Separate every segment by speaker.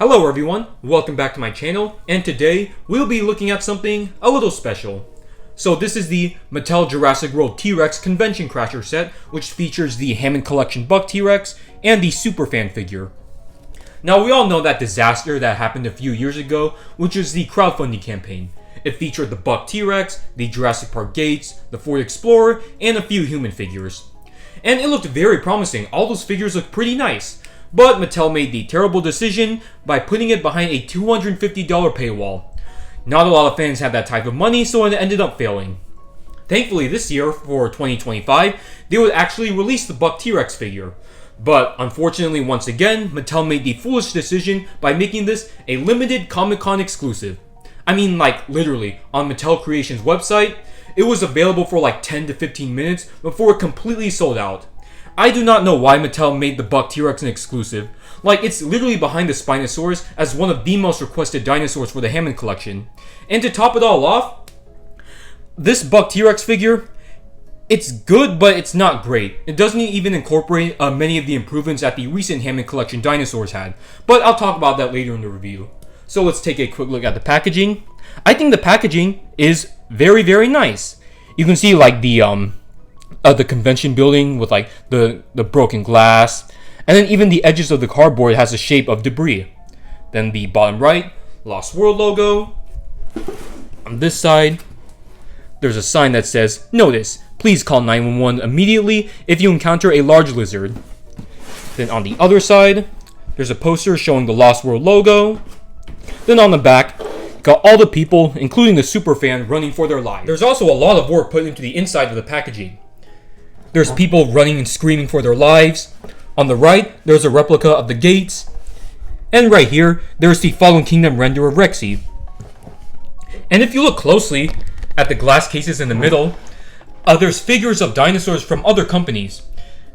Speaker 1: Hello everyone, welcome back to my channel, and today we'll be looking at something a little special. So this is the Mattel Jurassic World T-Rex Convention Crasher set, which features the Hammond Collection Buck T-Rex and the Superfan figure. Now we all know that disaster that happened a few years ago, which was the crowdfunding campaign. It featured the Buck T-Rex, the Jurassic Park Gates, the Ford Explorer, and a few human figures. And it looked very promising, all those figures looked pretty nice. But Mattel made the terrible decision by putting it behind a $250 paywall. Not a lot of fans had that type of money, so it ended up failing. Thankfully this year, for 2025, they would actually release the Buck T-Rex figure. But unfortunately, once again, Mattel made the foolish decision by making this a limited Comic-Con exclusive. I mean, like, literally, on Mattel Creations' website, it was available for like 10 to 15 minutes before it completely sold out. I do not know why Mattel made the Buck T-Rex an exclusive. Like, it's literally behind the Spinosaurus as one of the most requested dinosaurs for the Hammond collection. And to top it all off, this Buck T-Rex figure, it's good, but it's not great. It doesn't even incorporate many of the improvements that the recent Hammond collection dinosaurs had. But I'll talk about that later in the review. So let's take a quick look at the packaging. I think the packaging is very, very nice. You can see like the convention building with like the broken glass, and then even the edges of the cardboard has the shape of debris. Then the bottom right, Lost World logo. On this side, there's a sign that says, "Notice, please call 911 immediately if you encounter a large lizard." Then on the other side, there's a poster showing the Lost World logo. Then on the back, got all the people, including the superfan, running for their lives. There's also a lot of work put into the inside of the packaging. There's people running and screaming for their lives. On the right, there's a replica of the gates. And right here, there's the Fallen Kingdom render of Rexy. And if you look closely at the glass cases in the middle, there's figures of dinosaurs from other companies.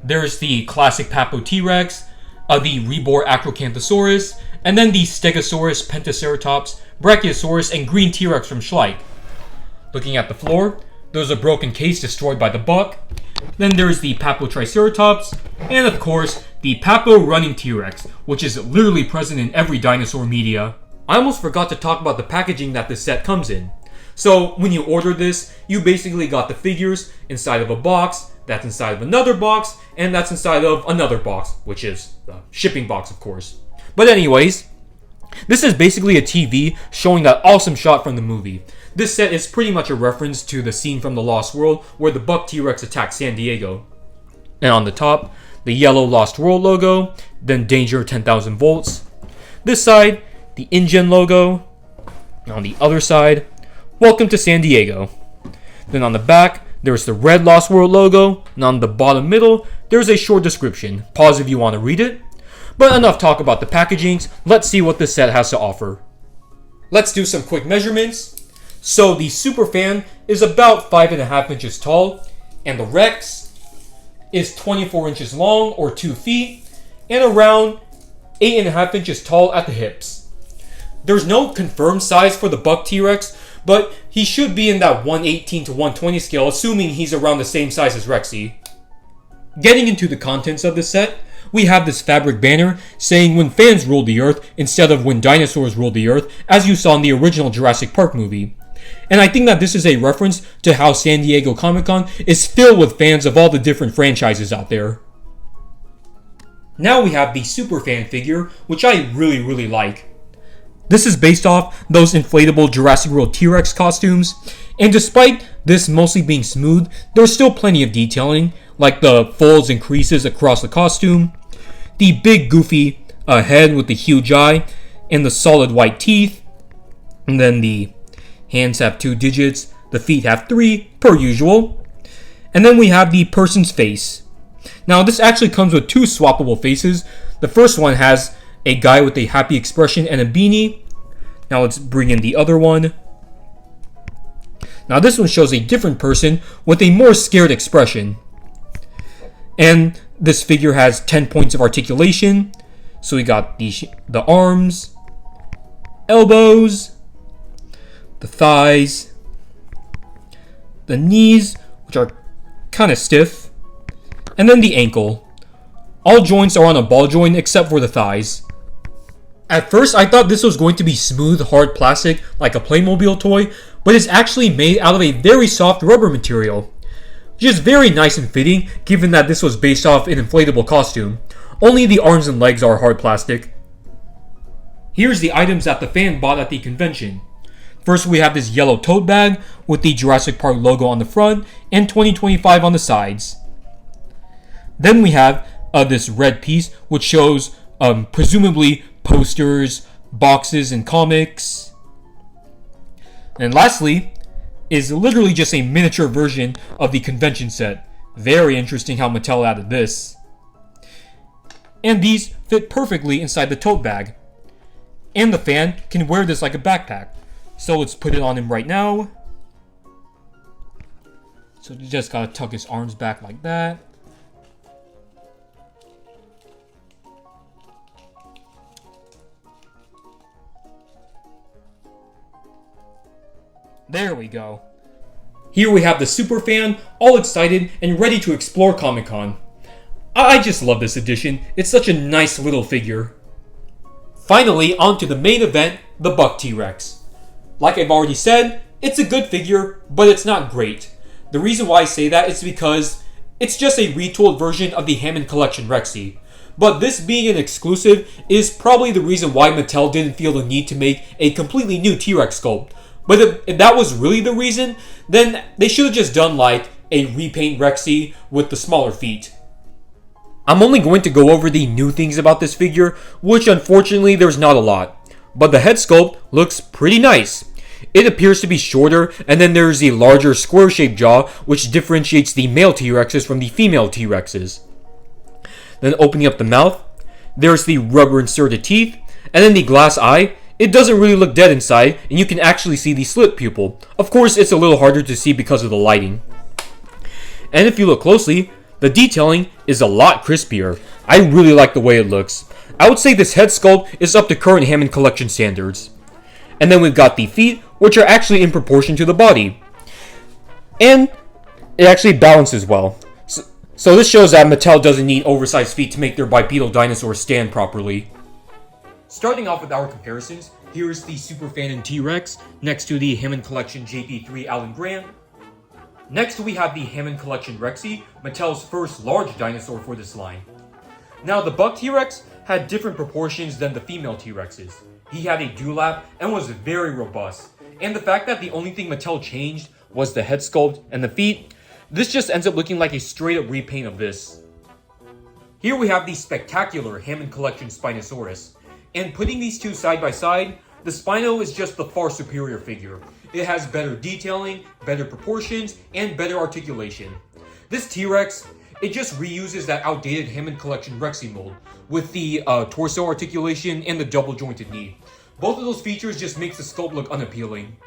Speaker 1: There's the classic Papo T-Rex, the Rebor Acrocanthosaurus, and then the Stegosaurus, Pentaceratops, Brachiosaurus, and Green T-Rex from Schleich. Looking at the floor, there's a broken case destroyed by the Buck. Then there's the Papo Triceratops, and of course, the Papo Running T-Rex, which is literally present in every dinosaur media. I almost forgot to talk about the packaging that this set comes in. So, when you order this, you basically got the figures inside of a box, that's inside of another box, and that's inside of another box, which is the shipping box, of course. But anyways, this is basically a TV showing that awesome shot from the movie. This set is pretty much a reference to the scene from The Lost World where the Buck T-Rex attacked San Diego. And on the top, the yellow Lost World logo, then Danger 10,000 volts. This side, the InGen logo. And on the other side, Welcome to San Diego. Then on the back, there's the red Lost World logo. And on the bottom middle, there's a short description. Pause if you want to read it. But enough talk about the packagings, let's see what this set has to offer. Let's do some quick measurements. So the Superfan is about 5.5 inches tall, and the Rex is 24 inches long, or 2 feet, and around 8.5 inches tall at the hips. There's no confirmed size for the Buck T-Rex, but he should be in that 118 to 120 scale, assuming he's around the same size as Rexy. Getting into the contents of the set, we have this fabric banner saying "When fans ruled the earth" instead of "When dinosaurs ruled the earth," as you saw in the original Jurassic Park movie. And I think that this is a reference to how San Diego Comic-Con is filled with fans of all the different franchises out there. Now we have the Superfan figure, which I really like. This is based off those inflatable Jurassic World T-Rex costumes, and despite this mostly being smooth, there's still plenty of detailing, like the folds and creases across the costume, the big goofy head with the huge eye, and the solid white teeth, and then the hands have 2 digits, the feet have 3, per usual, and then we have the person's face. Now this actually comes with 2 swappable faces. The first one has a guy with a happy expression and a beanie. Now let's bring in the other one. Now this one shows a different person with a more scared expression. And this figure has 10 points of articulation. So we got the arms, elbows, the thighs, the knees, which are kind of stiff, and then the ankle. All joints are on a ball joint except for the thighs. At first, I thought this was going to be smooth, hard plastic like a Playmobil toy, but it's actually made out of a very soft rubber material. Just very nice and fitting, given that this was based off an inflatable costume. Only the arms and legs are hard plastic. Here's the items that the fan bought at the convention. First, we have this yellow tote bag with the Jurassic Park logo on the front and 2025 on the sides. Then we have this red piece, which shows presumably posters, boxes, and comics. And lastly, is literally just a miniature version of the convention set. Very interesting how Mattel added this. And these fit perfectly inside the tote bag. And the fan can wear this like a backpack. So let's put it on him right now. So you just gotta tuck his arms back like that. There we go. Here we have the super fan, all excited and ready to explore Comic-Con. I just love this edition. It's such a nice little figure. Finally, on to the main event, the Buck T-Rex. Like I've already said, it's a good figure, but it's not great. The reason why I say that is because it's just a retooled version of the Hammond Collection Rexy. But this being an exclusive is probably the reason why Mattel didn't feel the need to make a completely new T-Rex sculpt. But if that was really the reason, then they should have just done like a repaint Rexy with the smaller feet. I'm only going to go over the new things about this figure, which unfortunately there's not a lot. But the head sculpt looks pretty nice. It appears to be shorter, and then there's the larger square-shaped jaw, which differentiates the male T-Rexes from the female T-Rexes. Then opening up the mouth, there's the rubber inserted teeth, and then the glass eye. It doesn't really look dead inside, and you can actually see the slit pupil. Of course, it's a little harder to see because of the lighting. And if you look closely, the detailing is a lot crispier. I really like the way it looks. I would say this head sculpt is up to current Hammond Collection standards. And then we've got the feet, which are actually in proportion to the body. And it actually balances well. So this shows that Mattel doesn't need oversized feet to make their bipedal dinosaurs stand properly. Starting off with our comparisons, here's the Superfan and T-Rex next to the Hammond Collection JP3 Alan Grant. Next we have the Hammond Collection Rexy, Mattel's first large dinosaur for this line. Now the Buck T-Rex had different proportions than the female T-Rexes. He had a dewlap and was very robust. And the fact that the only thing Mattel changed was the head sculpt and the feet, this just ends up looking like a straight up repaint of this. Here we have the spectacular Hammond Collection Spinosaurus. And putting these two side by side, the Spino is just the far superior figure. It has better detailing, better proportions, and better articulation. This T-Rex, it just reuses that outdated Hammond Collection Rexy mold with the torso articulation and the double jointed knee. Both of those features just makes the sculpt look unappealing.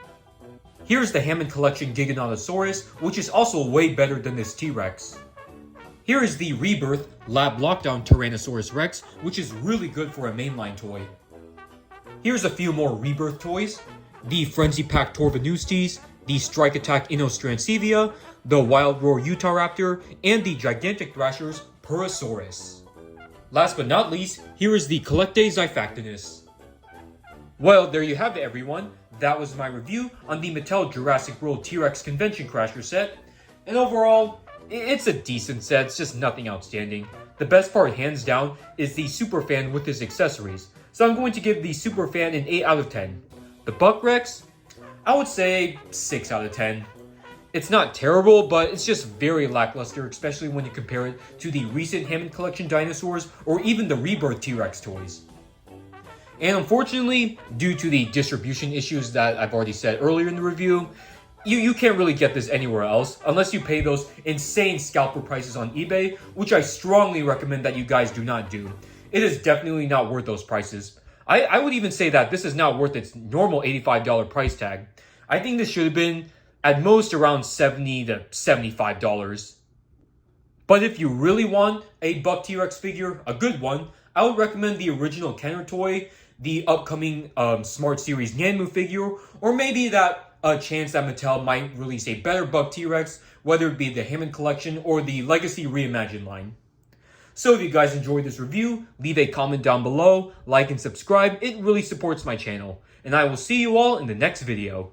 Speaker 1: Here's the Hammond Collection Giganotosaurus, which is also way better than this T-Rex. Here is the Rebirth Lab Lockdown Tyrannosaurus Rex, which is really good for a mainline toy. Here's a few more Rebirth toys. The Frenzy Pack Torvanustes, the Strike Attack Inostrancevia, the Wild Roar Utahraptor, and the Gigantic Thrashers Purosaurus. Last but not least, here is the Collecte Xiphactinus. Well, there you have it everyone. That was my review on the Mattel Jurassic World T-Rex Convention Crasher set. And overall, it's a decent set, it's just nothing outstanding. The best part, hands down, is the Superfan with his accessories. So I'm going to give the Superfan an 8 out of 10. The Buck Rex, I would say 6 out of 10. It's not terrible, but it's just very lackluster, especially when you compare it to the recent Hammond Collection dinosaurs or even the Rebirth T-Rex toys. And unfortunately, due to the distribution issues that I've already said earlier in the review, you can't really get this anywhere else unless you pay those insane scalper prices on eBay, which I strongly recommend that you guys do not do. It is definitely not worth those prices. I would even say that this is not worth its normal $85 price tag. I think this should have been at most around $70 to $75. But if you really want a Buck T-Rex figure, a good one, I would recommend the original Kenner toy, the upcoming Smart Series Nanmu figure, or maybe that chance that Mattel might release a better Buck T-Rex, whether it be the Hammond Collection or the Legacy Reimagined line. So if you guys enjoyed this review, leave a comment down below, like and subscribe. It really supports my channel. And I will see you all in the next video.